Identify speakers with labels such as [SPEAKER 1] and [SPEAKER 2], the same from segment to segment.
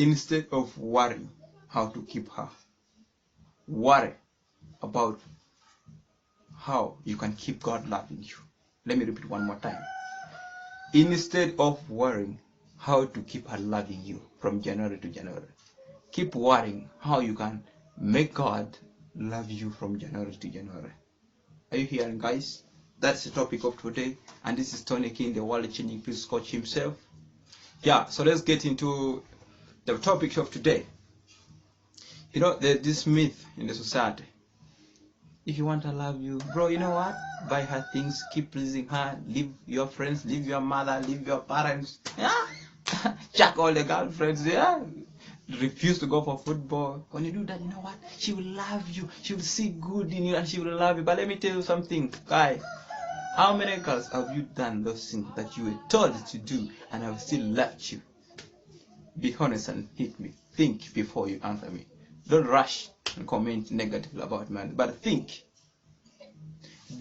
[SPEAKER 1] Instead of worrying how to keep her, worry about how you can keep God loving you. Let me repeat one more time. Instead of worrying how to keep her loving you from January to January, keep worrying how you can make God love you from January to January. Are you hearing, guys? That's the topic of today. And this is Tony King, the world-changing peace coach himself. Yeah, so let's get into the topic of today. You know, there's this myth in the society. If you want to love you, bro, you know what? Buy her things, keep pleasing her, leave your friends, leave your mother, leave your parents. Yeah? Chuck all the girlfriends, yeah? Refuse to go for football. When you do that, you know what? She will love you. She will see good in you and she will love you. But let me tell you something, guy. How many girls have you done those things that you were told to do and have still left you? Be honest and hit me. Think before you answer me. Don't rush and comment negatively about man, but think.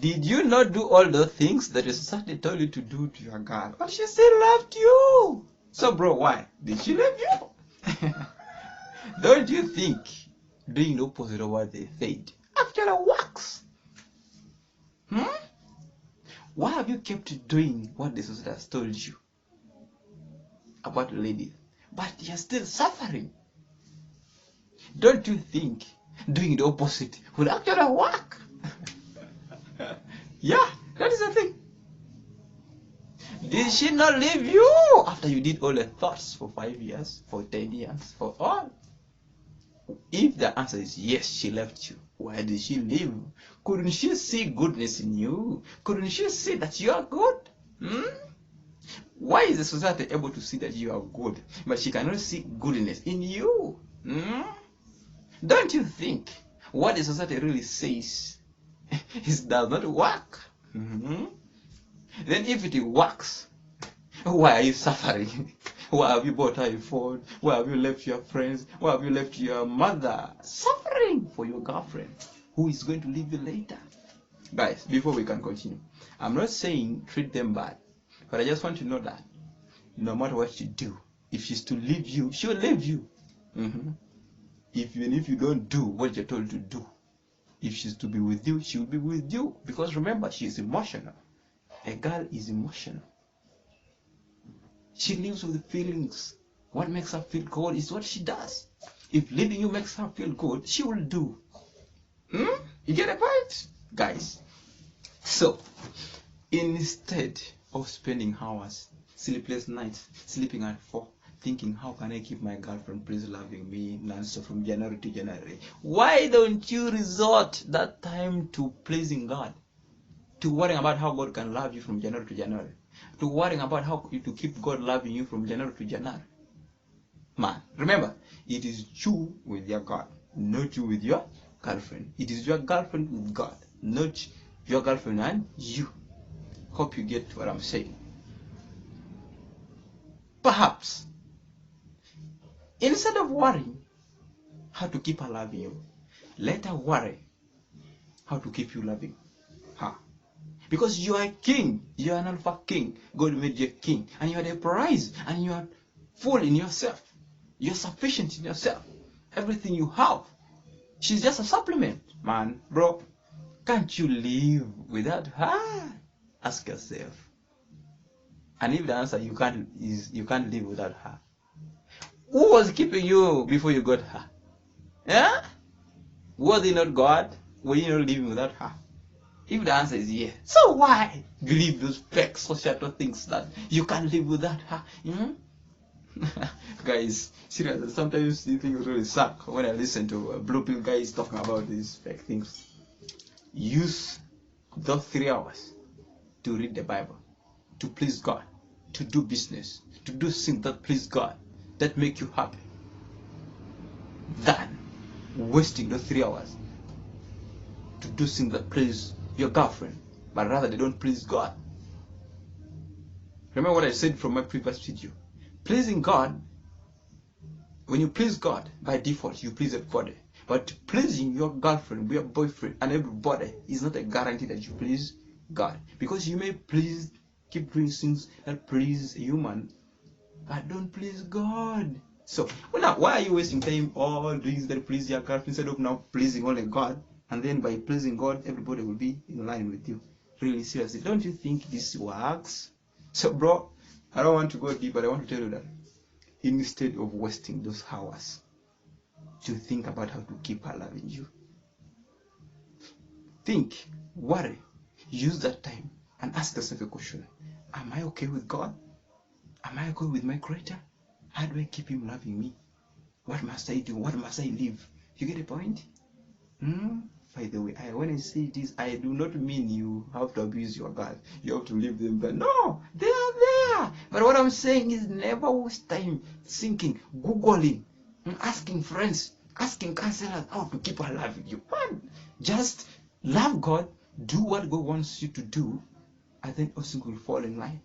[SPEAKER 1] Did you not do all the things that your society told you to do to your girl, but she still loved you? So bro, why did she love you? Don't you think doing the opposite of what they said actually works? Why have you kept doing what the society has told you about ladies, but you're still suffering? Don't you think doing the opposite will actually work? Yeah, that is the thing. Did she not leave you after you did all the thoughts for 5 years, for 10 years, for all? If the answer is yes, she left you, why did she leave? Couldn't she see goodness in you? Couldn't she see that you are good? Why is the society able to see that you are good, but she cannot see goodness in you? Don't you think what the society really says does not work? Then if it works, why are you suffering? Why have you bought her a phone? Why have you left your friends? Why have you left your mother? Suffering for your girlfriend who is going to leave you later. Guys, before we can continue, I'm not saying treat them bad, but I just want to know that no matter what you do, if she's to leave you, she will leave you. Even if you don't do what you're told to do, if she's to be with you, she will be with you. Because remember, she is emotional. A girl is emotional. She lives with feelings. What makes her feel good is what she does. If leaving you makes her feel good, she will do. You get a point, guys? So, instead of spending hours, sleepless nights, sleeping at 4, thinking, how can I keep my girlfriend please loving me nonstop from January to January? Why don't you resort that time to pleasing God? To worrying about how God can love you from January to January? To worrying about how to keep God loving you from January to January? Man, remember, it is you with your God, not you with your girlfriend. It is your girlfriend with God, not your girlfriend and you. Hope you get what I'm saying. Perhaps, instead of worrying how to keep her loving you, let her worry how to keep you loving her. Because you are a king, you are an alpha king. God made you a king, and you are the prize, and you are full in yourself. You're sufficient in yourself. Everything you have, she's just a supplement, man, bro. Can't you live without her? Ask yourself. And if the answer you can't is you can't live without her, who was keeping you before you got her? Yeah? Was it not God? Were you not living without her? If the answer is yes, so why believe those fake societal things that you can't live without her? Guys, seriously, sometimes these things really suck when I listen to blue pill guys talking about these fake things. Use those 3 hours to read the Bible, to please God, to do business, to do things that please God, that make you happy, than wasting those 3 hours to do things that please your girlfriend, but rather they don't please God. Remember what I said from my previous video. Pleasing God, when you please God, by default, you please everybody. But pleasing your girlfriend, your boyfriend, and everybody is not a guarantee that you please God. Because you may keep doing things that please a human, but don't please God. So, well, now, why are you wasting time all doing this that please your God instead of now pleasing only God? And then by pleasing God, everybody will be in line with you. Really, seriously, don't you think this works? So, bro, I don't want to go deep, but I want to tell you that instead of wasting those hours to think about how to keep her loving you, think, worry, use that time and ask yourself a question. Am I okay with God? Am I okay with my Creator? How do I keep Him loving me? What must I do? What must I live? You get the point? By the way, when I say this, I do not mean you have to abuse your God. You have to leave them there. No, they are there. But what I'm saying is never waste time thinking, Googling, asking friends, asking counselors how to keep her loving you. Man, just love God, do what God wants you to do, and then also will fall in line.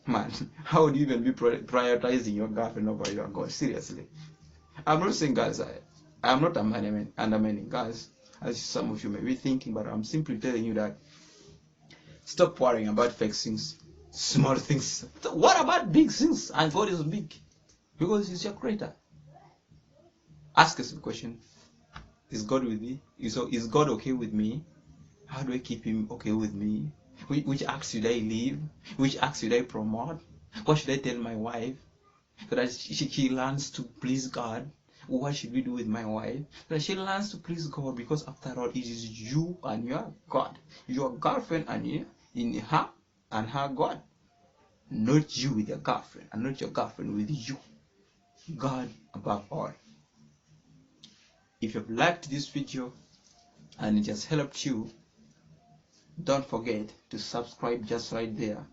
[SPEAKER 1] Man, how would you even be prioritizing your girlfriend over your God? Seriously. I'm not saying, guys, I'm not undermining guys, as some of you may be thinking, but I'm simply telling you that stop worrying about fake things, small things. What about big things? And God is big because He's your Creator. Ask us a question: is God with me? Is God okay with me? How do I keep Him okay with me? Which acts should I leave? Which acts should I promote? What should I tell my wife so that she learns to please God? What should we do with my wife? So that she learns to please God, because after all, it is you and your God, your girlfriend and you, in her and her God, not you with your girlfriend and not your girlfriend with you. God above all. If you've liked this video and it has helped you, don't forget to subscribe just right there.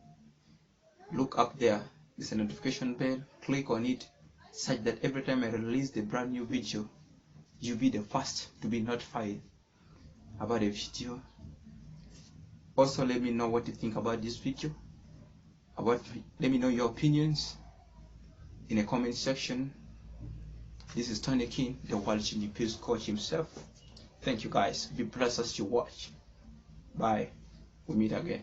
[SPEAKER 1] Look up there, there's a notification bell, click on it, such that every time I release the brand new video, you'll be the first to be notified about a video. Also, let me know what you think about this video. Let me know your opinions in the comment section. This is Tony King, the World Chili Peace Coach himself. Thank you guys. Be blessed as you watch. Bye. We meet again.